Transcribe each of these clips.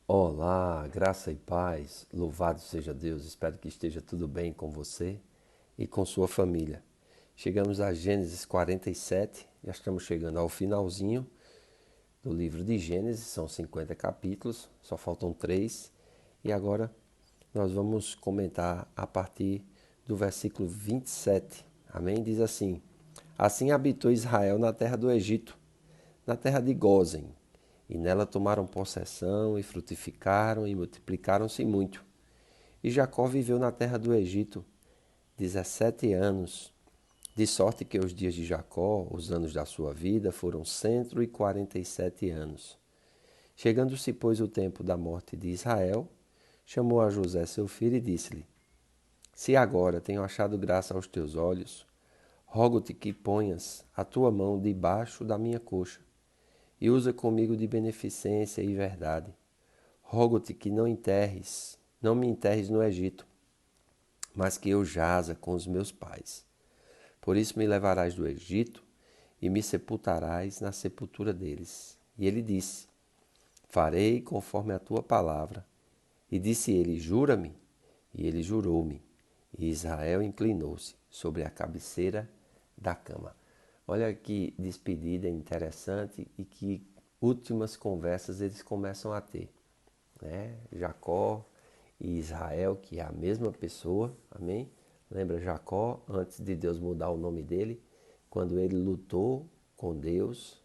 Olá, graça e paz, louvado seja Deus, espero que esteja tudo bem com você e com sua família. Chegamos a Gênesis 47, já estamos chegando ao finalzinho do livro de Gênesis, são 50 capítulos, só faltam 3, e agora nós vamos comentar a partir do versículo 27, amém? Diz assim: Assim habitou Israel na terra do Egito, na terra de Gósen, e nela tomaram possessão, e frutificaram, e multiplicaram-se muito. E Jacó viveu na terra do Egito 17 anos, de sorte que os dias de Jacó, os anos da sua vida, foram 147 anos. Chegando-se, pois, o tempo da morte de Israel, chamou a José seu filho e disse-lhe: Se agora tenho achado graça aos teus olhos, rogo-te que ponhas a tua mão debaixo da minha coxa e usa comigo de beneficência e verdade. Rogo-te que não me enterres no Egito, mas que eu jaza com os meus pais. Por isso me levarás do Egito e me sepultarás na sepultura deles. E ele disse: Farei conforme a tua palavra. E disse ele: Jura-me. E ele jurou-me. E Israel inclinou-se sobre a cabeceira da cama. Olha que despedida interessante e que últimas conversas eles começam a ter, né? Jacó e Israel, que é a mesma pessoa, amém? Lembra Jacó, antes de Deus mudar o nome dele, quando ele lutou com Deus,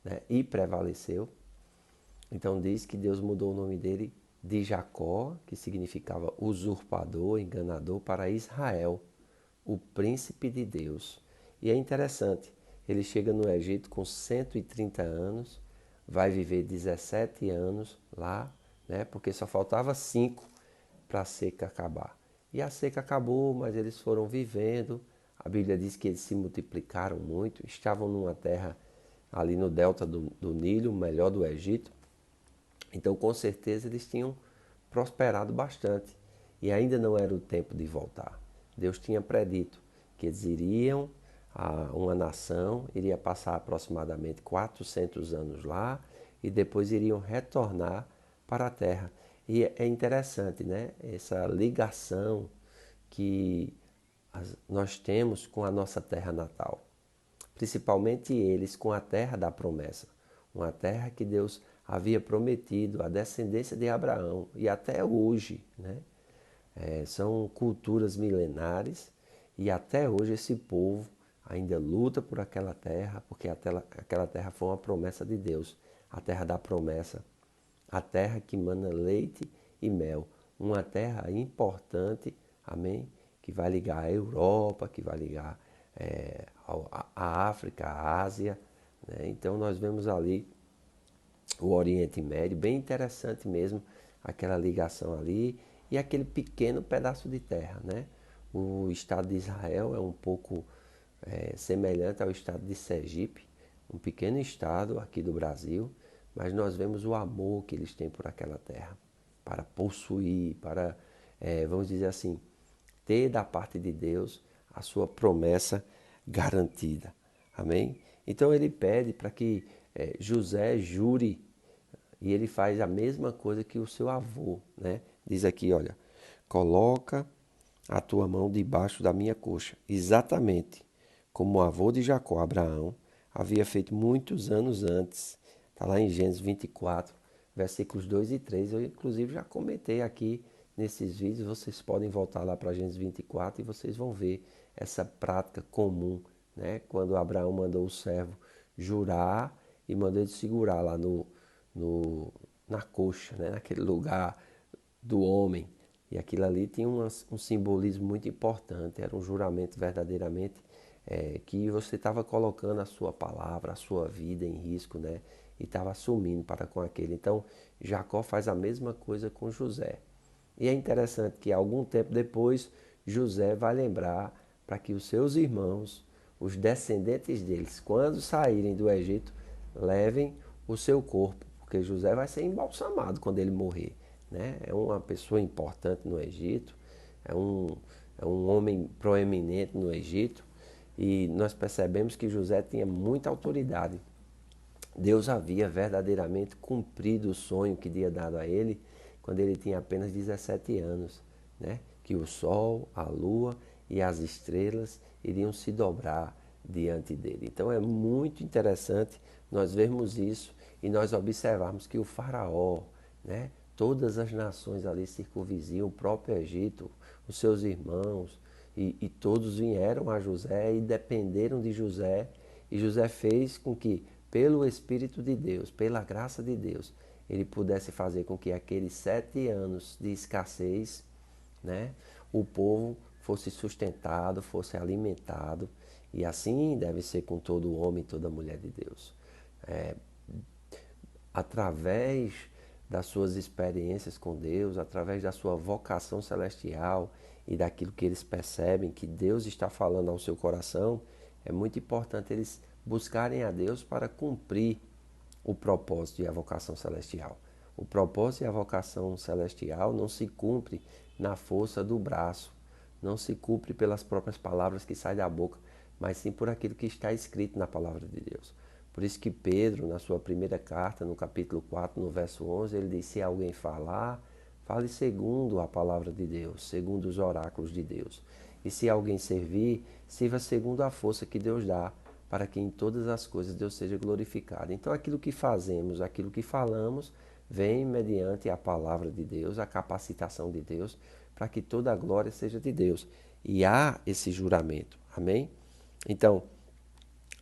né, e prevaleceu. Então diz que Deus mudou o nome dele de Jacó, que significava usurpador, enganador, para Israel, o príncipe de Deus. E é interessante, ele chega no Egito com 130 anos, vai viver 17 anos lá, né, porque só faltava 5 para a seca acabar. E a seca acabou, mas eles foram vivendo. A Bíblia diz que eles se multiplicaram muito, estavam numa terra ali no delta do Nilo, melhor do Egito. Então, com certeza, eles tinham prosperado bastante. E ainda não era o tempo de voltar. Deus tinha predito que eles iriam, uma nação iria passar aproximadamente 400 anos lá e depois iriam retornar para a terra. E é interessante, né? Essa ligação que nós temos com a nossa terra natal, principalmente eles com a terra da promessa, uma terra que Deus havia prometido à descendência de Abraão e até hoje, né? São culturas milenares e até hoje esse povo ainda luta por aquela terra, porque aquela terra foi uma promessa de Deus, a terra da promessa, a terra que mana leite e mel, uma terra importante, amém? Que vai ligar a Europa, que vai ligar a África, a Ásia, né? Então nós vemos ali o Oriente Médio, bem interessante mesmo, aquela ligação ali e aquele pequeno pedaço de terra, né? O Estado de Israel é um pouco semelhante ao Estado de Sergipe, um pequeno estado aqui do Brasil, mas nós vemos o amor que eles têm por aquela terra, para possuir, para, vamos dizer assim, ter da parte de Deus a sua promessa garantida. Amém? Então ele pede para que José jure e ele faz a mesma coisa que o seu avô, né? Diz aqui, olha, coloca a tua mão debaixo da minha coxa, exatamente como o avô de Jacó, Abraão, havia feito muitos anos antes. Está lá em Gênesis 24, versículos 2 e 3. Eu, inclusive, já comentei aqui nesses vídeos. Vocês podem voltar lá para Gênesis 24 e vocês vão ver essa prática comum, né? Quando Abraão mandou o servo jurar e mandou ele segurar lá no, na coxa, né? Naquele lugar do homem. E aquilo ali tinha um simbolismo muito importante, era um juramento verdadeiramente que você estava colocando a sua palavra, a sua vida em risco, né? E estava assumindo para com aquele. Então, Jacó faz a mesma coisa com José. E é interessante que algum tempo depois, José vai lembrar para que os seus irmãos, os descendentes deles, quando saírem do Egito, levem o seu corpo, porque José vai ser embalsamado quando ele morrer, né? É uma pessoa importante no Egito, é um, é um homem proeminente no Egito, e nós percebemos que José tinha muita autoridade Deus havia verdadeiramente cumprido o sonho que tinha dado a ele quando ele tinha apenas 17 anos, né? Que o sol, a lua e as estrelas iriam se dobrar diante dele. Então é muito interessante nós vermos isso e nós observarmos que o faraó, né? Todas as nações ali circunvizinham, o próprio Egito, os seus irmãos, e todos vieram a José e dependeram de José, e José fez com que, pelo Espírito de Deus, pela graça de Deus, ele pudesse fazer com que aqueles 7 anos de escassez, né, o povo fosse sustentado, fosse alimentado, e assim deve ser com todo homem e toda mulher de Deus. É, através das suas experiências com Deus, através da sua vocação celestial e daquilo que eles percebem que Deus está falando ao seu coração, é muito importante eles buscarem a Deus para cumprir o propósito e a vocação celestial. O propósito e a vocação celestial não se cumpre na força do braço, não se cumpre pelas próprias palavras que saem da boca, mas sim por aquilo que está escrito na palavra de Deus. Por isso que Pedro, na sua primeira carta, no capítulo 4, no verso 11, ele diz: se alguém falar, fale segundo a palavra de Deus, segundo os oráculos de Deus. E se alguém servir, sirva segundo a força que Deus dá, para que em todas as coisas Deus seja glorificado. Então aquilo que fazemos, aquilo que falamos, vem mediante a palavra de Deus, a capacitação de Deus, para que toda a glória seja de Deus. E há esse juramento, amém? Então,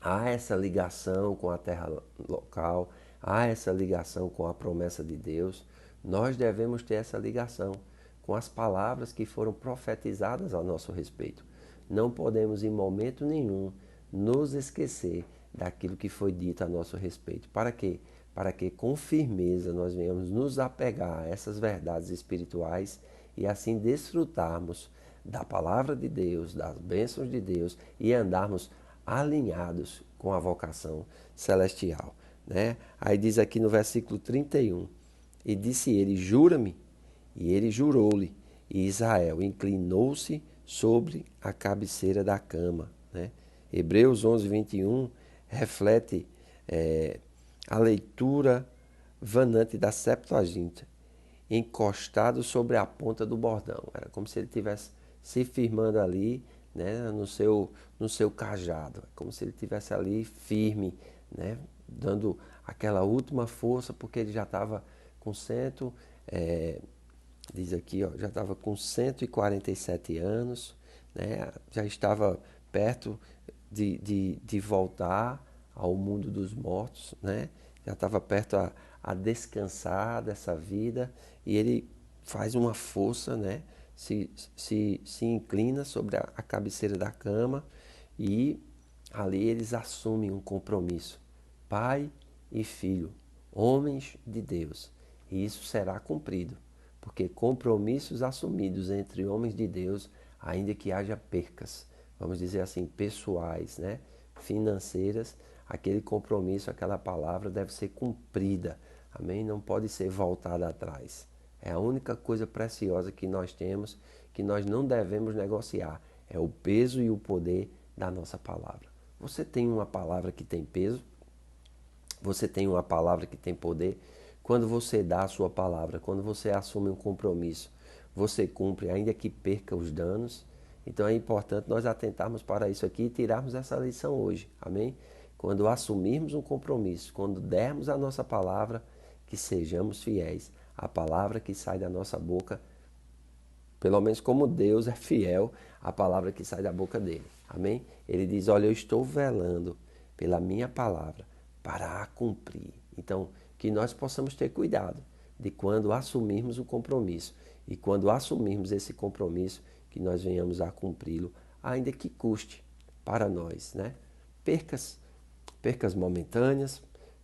há essa ligação com a terra local, há essa ligação com a promessa de Deus. Nós devemos ter essa ligação com as palavras que foram profetizadas a nosso respeito. Não podemos, em momento nenhum, nos esquecer daquilo que foi dito a nosso respeito. Para quê? Para que com firmeza nós venhamos nos apegar a essas verdades espirituais e assim desfrutarmos da palavra de Deus, das bênçãos de Deus e andarmos alinhados com a vocação celestial, né? Aí diz aqui no versículo 31, e disse ele, jura-me, e ele jurou-lhe, e Israel inclinou-se sobre a cabeceira da cama, né? Hebreus 11, 21 reflete a leitura vanante da Septuaginta, encostado sobre a ponta do bordão. Era como se ele estivesse se firmando ali, né, no seu cajado, como se ele estivesse ali firme, né, dando aquela última força, porque ele já estava com diz aqui, ó, já estava com 147 anos, né, já estava perto de voltar ao mundo dos mortos, né, já estava perto a descansar dessa vida, e ele faz uma força, né, se inclina sobre a cabeceira da cama, e ali eles assumem um compromisso, pai e filho, homens de Deus, e isso será cumprido, porque compromissos assumidos entre homens de Deus, ainda que haja percas, vamos dizer assim, pessoais, né, financeiras, aquele compromisso, aquela palavra deve ser cumprida, amém? Não pode ser voltada atrás. É a única coisa preciosa que nós temos, que nós não devemos negociar. É o peso e o poder da nossa palavra. Você tem uma palavra que tem peso? Você tem uma palavra que tem poder? Quando você dá a sua palavra, quando você assume um compromisso, você cumpre, ainda que perca os danos. Então é importante nós atentarmos para isso aqui e tirarmos essa lição hoje. Amém? Quando assumirmos um compromisso, quando dermos a nossa palavra, que sejamos fiéis. A palavra que sai da nossa boca, pelo menos como Deus é fiel à palavra que sai da boca dele. Amém? Ele diz, olha, eu estou velando pela minha palavra para a cumprir. Então, que nós possamos ter cuidado de quando assumirmos o compromisso. E quando assumirmos esse compromisso, que nós venhamos a cumpri-lo, ainda que custe para nós, né? Percas momentâneas,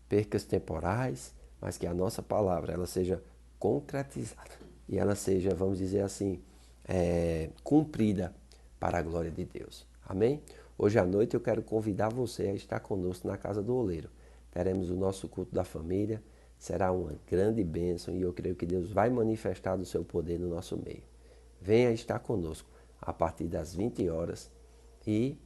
percas temporais, mas que a nossa palavra ela seja concretizada e ela seja, vamos dizer assim, cumprida para a glória de Deus. Amém? Hoje à noite eu quero convidar você a estar conosco na Casa do Oleiro. Teremos o nosso culto da família, será uma grande bênção e eu creio que Deus vai manifestar o seu poder no nosso meio. Venha estar conosco a partir das 20 horas e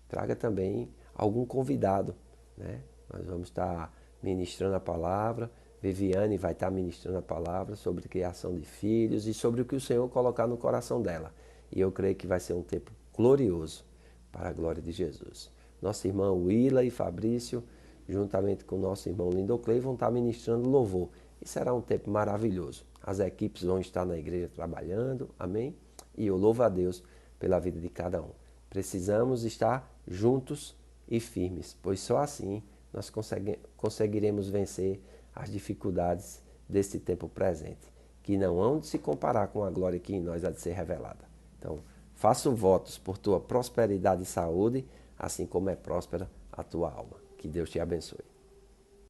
traga também algum convidado, né? Nós vamos estar ministrando a palavra. Viviane vai estar ministrando a palavra sobre criação de filhos e sobre o que o Senhor colocar no coração dela. E eu creio que vai ser um tempo glorioso para a glória de Jesus. Nosso irmão Willa e Fabrício, juntamente com nosso irmão Lindoclei, vão estar ministrando louvor. E será um tempo maravilhoso. As equipes vão estar na igreja trabalhando, amém? E eu louvo a Deus pela vida de cada um. Precisamos estar juntos e firmes, pois só assim nós conseguiremos vencer as dificuldades deste tempo presente, que não hão de se comparar com a glória que em nós há de ser revelada. Então, faço votos por tua prosperidade e saúde, assim como é próspera a tua alma. Que Deus te abençoe.